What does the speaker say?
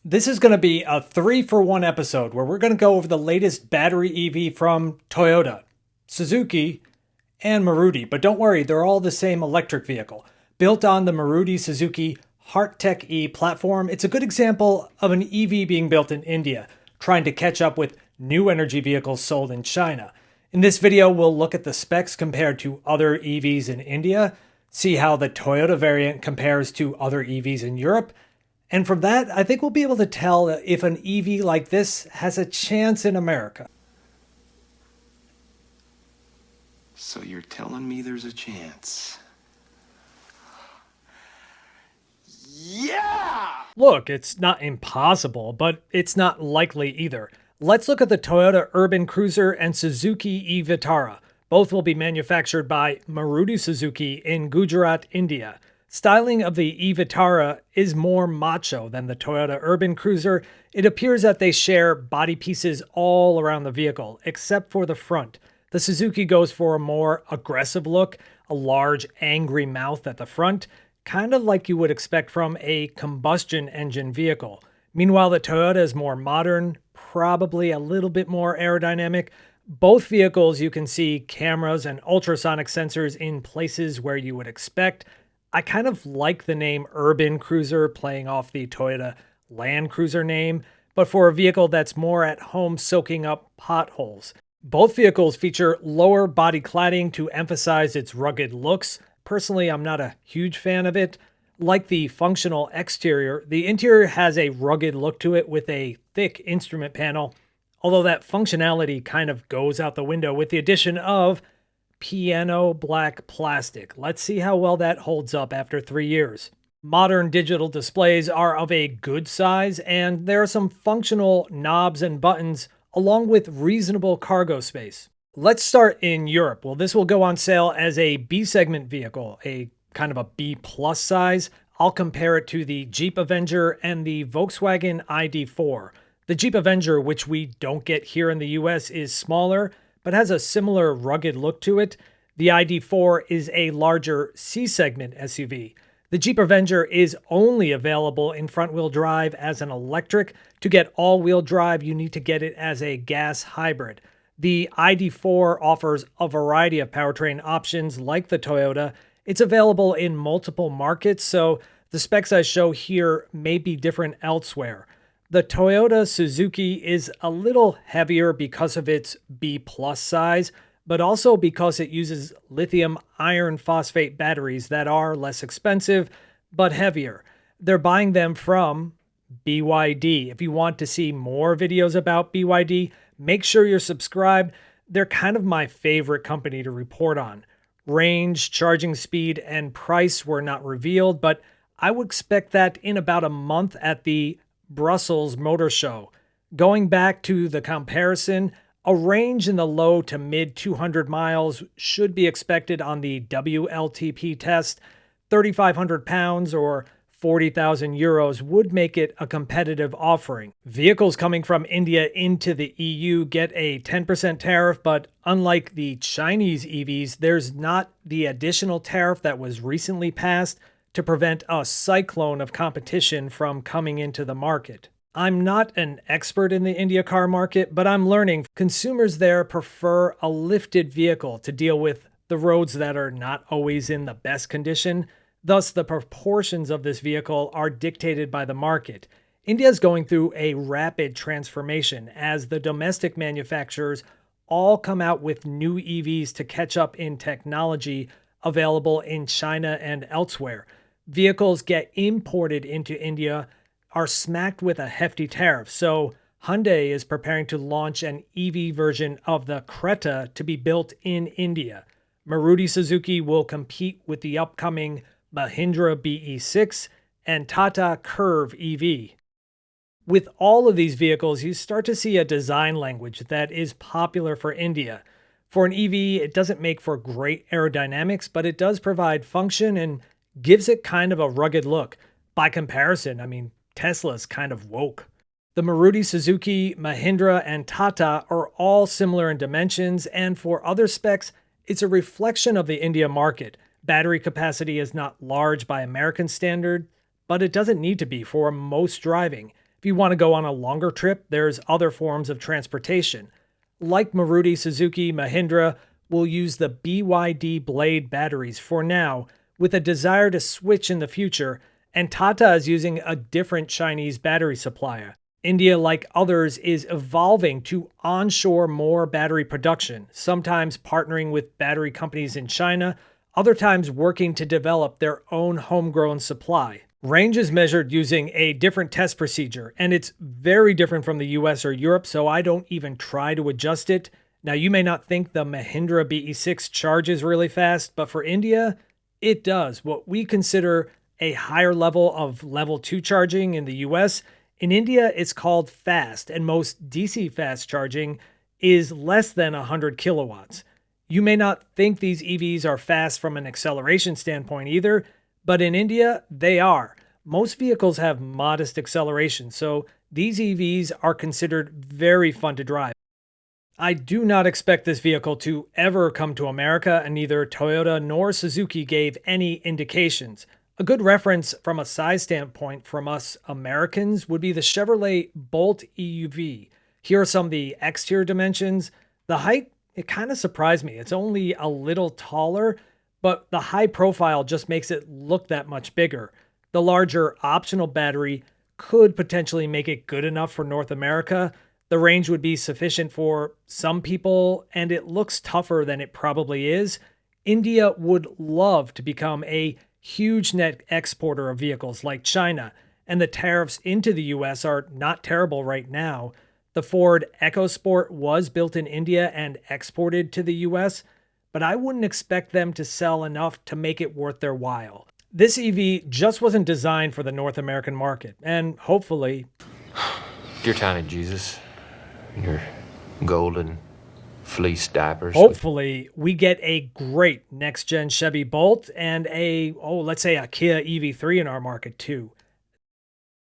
This is going to be a 3-for-1 episode where we're going to go over the latest battery EV from Toyota, Suzuki, and Maruti. But don't worry, they're all the same electric vehicle. Built on the Maruti Suzuki HeartTech E platform, it's a good example of an EV being built in India, trying to catch up with new energy vehicles sold in China. In this video, we'll look at the specs compared to other EVs in India, see how the Toyota variant compares to other EVs in Europe, and from that, I think we'll be able to tell if an EV like this has a chance in America. So you're telling me there's a chance? Yeah! Look, it's not impossible, but it's not likely either. Let's look at the Toyota Urban Cruiser and Suzuki VITARA. Both will be manufactured by Maruti Suzuki in Gujarat, India. Styling of the VITARA is more macho than the Toyota Urban Cruiser. It appears that they share body pieces all around the vehicle, except for the front. The Suzuki goes for a more aggressive look, a large, angry mouth at the front, kind of like you would expect from a combustion engine vehicle. Meanwhile, the Toyota is more modern, probably a little bit more aerodynamic. Both vehicles, you can see cameras and ultrasonic sensors in places where you would expect. I kind of like the name Urban Cruiser playing off the Toyota Land Cruiser name, but for a vehicle that's more at home soaking up potholes. Both vehicles feature lower body cladding to emphasize its rugged looks. Personally, I'm not a huge fan of it. Like the functional exterior, the interior has a rugged look to it with a thick instrument panel, although that functionality kind of goes out the window with the addition of piano black plastic. Let's see how well that holds up after 3 years. Modern digital displays are of a good size, and there are some functional knobs and buttons along with reasonable cargo space. Let's start in Europe. Well, this will go on sale as a B segment vehicle, a kind of a B plus size. I'll compare it to the Jeep Avenger and the Volkswagen ID4. The Jeep Avenger, which we don't get here in the US, is smaller, but has a similar rugged look to it. The ID4 is a larger C-segment SUV. The Jeep Avenger is only available in front-wheel drive as an electric. To get all-wheel drive, you need to get it as a gas hybrid. The ID4 offers a variety of powertrain options like the Toyota. It's available in multiple markets, so the specs I show here may be different elsewhere. The Toyota Suzuki is a little heavier because of its B plus size, but also because it uses lithium iron phosphate batteries that are less expensive, but heavier. They're buying them from BYD. If you want to see more videos about BYD, make sure you're subscribed. They're kind of my favorite company to report on. Range, charging speed, and price were not revealed, but I would expect that in about a month at the Brussels Motor Show. Going back to the comparison, a range in the low to mid 200 miles should be expected on the WLTP test. 3,500 pounds or 40,000 euros would make it a competitive offering. Vehicles coming from India into the EU get a 10% tariff, but unlike the Chinese EVs, there's not the additional tariff that was recently passed to prevent a cyclone of competition from coming into the market. I'm not an expert in the India car market, but I'm learning consumers there prefer a lifted vehicle to deal with the roads that are not always in the best condition. Thus, the proportions of this vehicle are dictated by the market. India is going through a rapid transformation as the domestic manufacturers all come out with new EVs to catch up in technology available in China and elsewhere. Vehicles get imported into India are smacked with a hefty tariff. So Hyundai is preparing to launch an EV version of the Creta to be built in India. Maruti Suzuki will compete with the upcoming Mahindra BE6 and Tata Curve EV. With all of these vehicles, you start to see a design language that is popular for India. For an EV, it doesn't make for great aerodynamics, but it does provide function and gives it kind of a rugged look. By comparison, Tesla's kind of woke. The Maruti Suzuki, Mahindra, and Tata are all similar in dimensions, and for other specs, it's a reflection of the India market. Battery capacity is not large by American standard, but it doesn't need to be for most driving. If you want to go on a longer trip, there's other forms of transportation. Like Maruti, Suzuki, Mahindra will use the BYD Blade batteries for now, with a desire to switch in the future, and Tata is using a different Chinese battery supplier. India, like others, is evolving to onshore more battery production, sometimes partnering with battery companies in China, other times working to develop their own homegrown supply. Range is measured using a different test procedure, and it's very different from the US or Europe, so I don't even try to adjust it. Now, you may not think the Mahindra BE6 charges really fast, but for India, it does. What we consider a higher level of level 2 charging in the US, in India, it's called fast, and most DC fast charging is less than 100 kilowatts. You may not think these EVs are fast from an acceleration standpoint either, but in India, they are. Most vehicles have modest acceleration, so these EVs are considered very fun to drive. I do not expect this vehicle to ever come to America, and neither Toyota nor Suzuki gave any indications. A good reference from a size standpoint from us Americans would be the Chevrolet Bolt EUV. Here are some of the exterior dimensions. The height, it kind of surprised me. It's only a little taller, but the high profile just makes it look that much bigger. The larger optional battery could potentially make it good enough for North America. The range would be sufficient for some people, and it looks tougher than it probably is. India would love to become a huge net exporter of vehicles like China, and the tariffs into the US are not terrible right now. The Ford EcoSport was built in India and exported to the US, but I wouldn't expect them to sell enough to make it worth their while. This EV just wasn't designed for the North American market, and hopefully, Your tiny Jesus, your golden fleece diapers. we get a great next-gen Chevy Bolt and let's say a Kia EV3 in our market too.